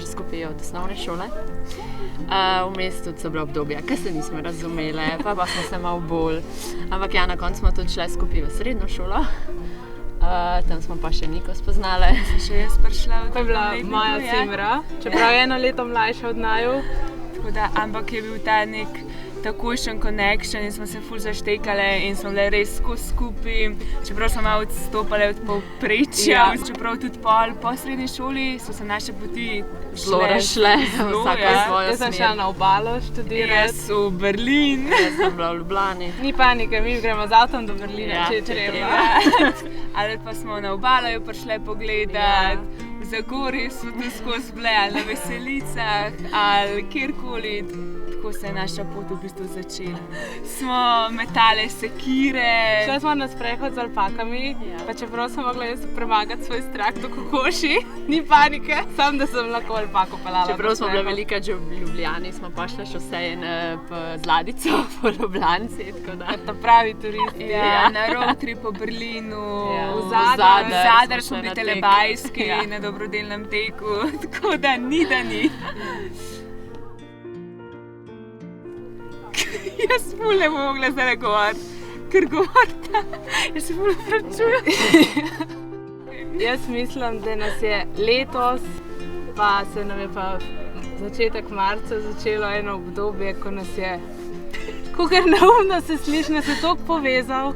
že skupaj od osnovne šole. Vmes tudi so bila obdobja, ki se nismo razumele, pa smo se malo bolj. Ampak ja, na koncu smo tudi šle skupaj v srednjo šolo. Tam smo pa še Niko spoznale. Sem še jaz prišla v To je bila Maja Cimra, čeprav je 1 leto mlajša od naju. Tako da, ampak je bil ta nek takojšen connection in smo se ful zaštekale in smo bile res skupaj, čeprav smo malo odstopale od povprečja, čeprav tudi po srednji šoli so se naše poti Zelo razšle, vsaka svojo Jaz sem smer. šla na obalo študirati. Jaz v Berlin. Jaz sem bila v Ljubljani. Ni panike, mi gremo z avtom do Berlina, če je treba. Ali pa smo na obalo jo prišle pogledat, v Zagorju so tu skozi bile, ali na Veselicah, ali kjerkoli. Tako se je naša pot v bistvu začela. Smo metale sekire. Šla smo na sprehod z alpakami, pa čeprav sem mogla jaz premagati svoj strah do kokoši, ni panike, samo da sem lahko alpako pelala. Čeprav smo bile velika že v Ljubljani, smo pa šle še vse z ladjico po Ljubljanci. Ta pravi turisti. Ja, na road trip po Berlinu, v Zadar smo bili na tek. telebajski na dobrodelnem teku, tako da ni. Jaz ful ne bom mogla zdaj govoriti, ker govorita. Jaz se ful opravičujem. Jaz mislim, da nas je letos, pa se nam je pa začetek marca začelo eno obdobje, ko nas je, kakor neumno se sliši, nas je toliko povezal.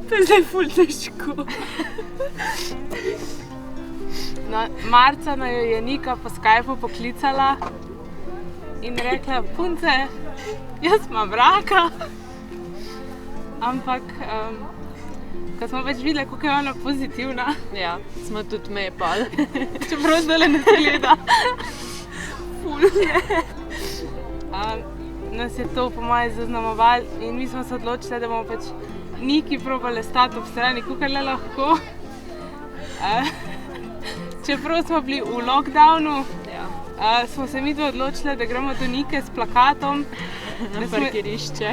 To je zdaj ful težko. No, marca naju je Nika po Skypeu poklicala in rekla, punce, jaz imam raka. Ampak, ko smo več videli, kako je ona pozitivna, Ja, smo tudi me pol. čeprav zdaj ne gleda, Ful ne. nas je to po moje zaznamovalo in mi smo se odločili, da bomo pač Niki probale stati ob strani, kakor le lahko. Čeprav smo bili v lockdownu, smo se mi odločili, da gremo do Nike s plakatom, Na parkirišče.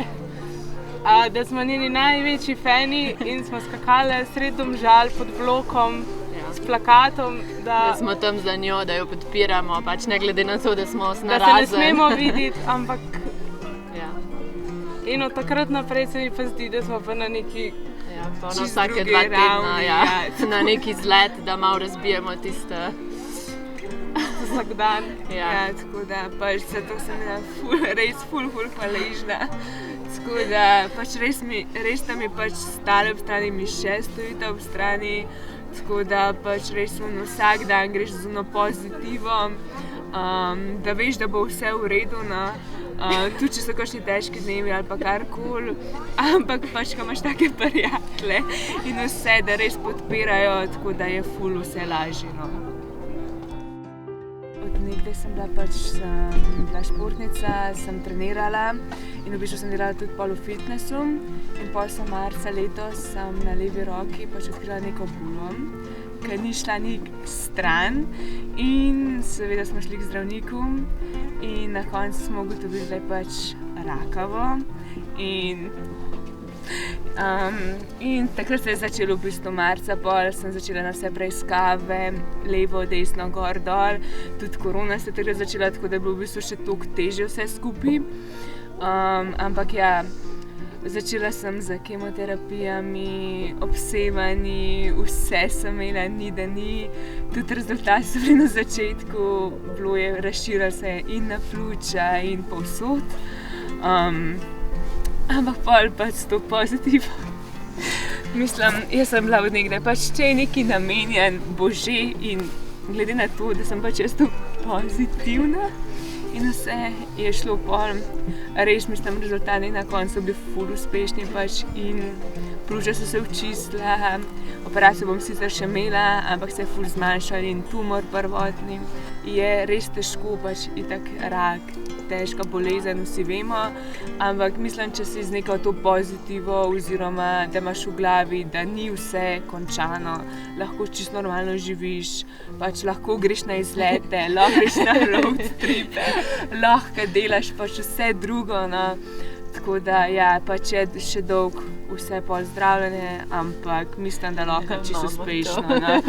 da smo njeni največji fani in smo skakale sred Domžal pod blokom s plakatom, Da smo tam za njo, da jo podpiramo, pač ne glede na to, da smo da narazen. se ne smemo videti, ampak Ja, in od takrat naprej se mi pa zdi, da smo pa na neki ja, pa na Čisto vsake drugi 2 tedna, ravni, ja, ja. na neki izlet, da malo razbijemo tiste. vsak dan. Ja, tako da pač zato sem bila res ful hvaležna. Tako da pač res nam je pač stale ob strani, mi še stojite ob strani. Tako da pač res vsak dan greš z ono pozitivom, da veš, da bo vse v redu, no. Tudi če so kakšni težki dnevi ali pa karkoli, ampak pač, ko imaš take prijatelje in vse, da res podpirajo, tako da je ful vse lažje, no. Od nekdaj sem bila športnica, sem trenirala in v bistvu sem delala tudi pol v fitnessu. In pol sem marca letos na levi roki pač odkrila neko bulo, ki ni šla nik stran in seveda smo šli k zdravniku in na koncu smo ugotovili, da je pač rakavo in takrat se je začelo v bistvu marca, pol sem začela na vse preiskave, levo, desno, gor, dol, tudi korona se je takrat začela, tako da je bilo v bistvu še toliko težje vse skupaj. Ampak ja, začela sem z kemoterapijami, obsevanji, vse sem imela, ni da ni. Tudi rezultati so bili na začetku, bilo je, razširilo se je in na pljuča in povsod. Ampak pol pač to pozitivno. Mislim, jaz sem bila od nekdaj, pač če je nekaj namenjen, bo že in glede na to, da sem pač jaz to pozitivna in vse je šlo pol. Res mislim, rezultati na koncu bili ful uspešni pač in pljuča so se očistila, operacijo bom sicer še imela, ampak se je ful zmanjšal in tumor prvotni. Je res težko, pač itak rak, težka bolezen, vsi vemo, ampak mislim, če si z neko to pozitivo oziroma da imaš v glavi, da ni vse končano, lahko čisto normalno živiš, pač lahko greš na izlete, lahko greš na road tripe, lahko delaš pač vse drugo, no. Tako da ja, pač je še dolg vse pozdravljanje, ampak mislim, da lahko čisto uspešno. No?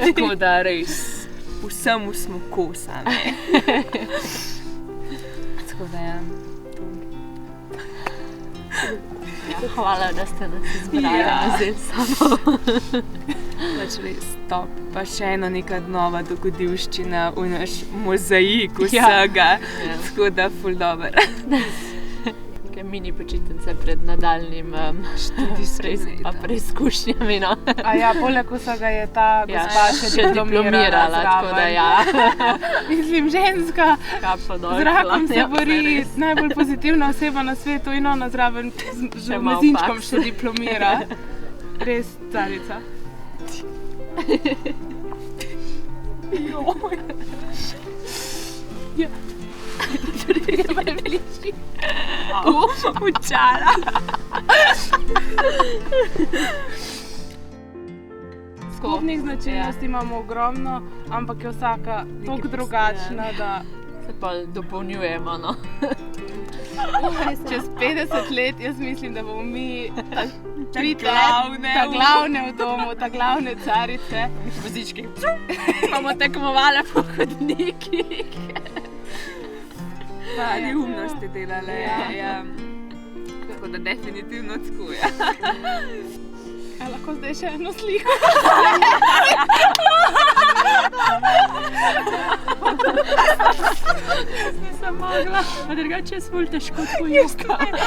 Tako da res vsemu smo kosa. Tako da ja. Hvala, da ste nas izbrali na zel samo. Pač res top. Pa še eno neka nova dogodivščina v naš mozaik vsega. Tako da ful dober. Mini počitnice pred nadaljnim preizkušnjami. No. A ja, poleg vsega je ta gospa še diplomirala. Tako da ja. Mislim, ženska z rakom se bori, najbolj pozitivna oseba na svetu in ona zraven z mezinčkom še diplomira. Res carica. Ja. Treba je veliči. Učala. Skupnih značilnosti imamo ogromno, ampak je vsaka toliko drugačna, da se pa dopolnjujemo. No. Čez 50 let jaz mislim, da bomo mi ta glavne v domu, ta glavne carice. Vozički. Bomo tekmovali po hodnikih. Pa neumnosti delale. Ja. Tako da definitivno tako, ja. A lahko zdaj še eno sliko? Nisem mogla, a drugače je ful težko tako iskati.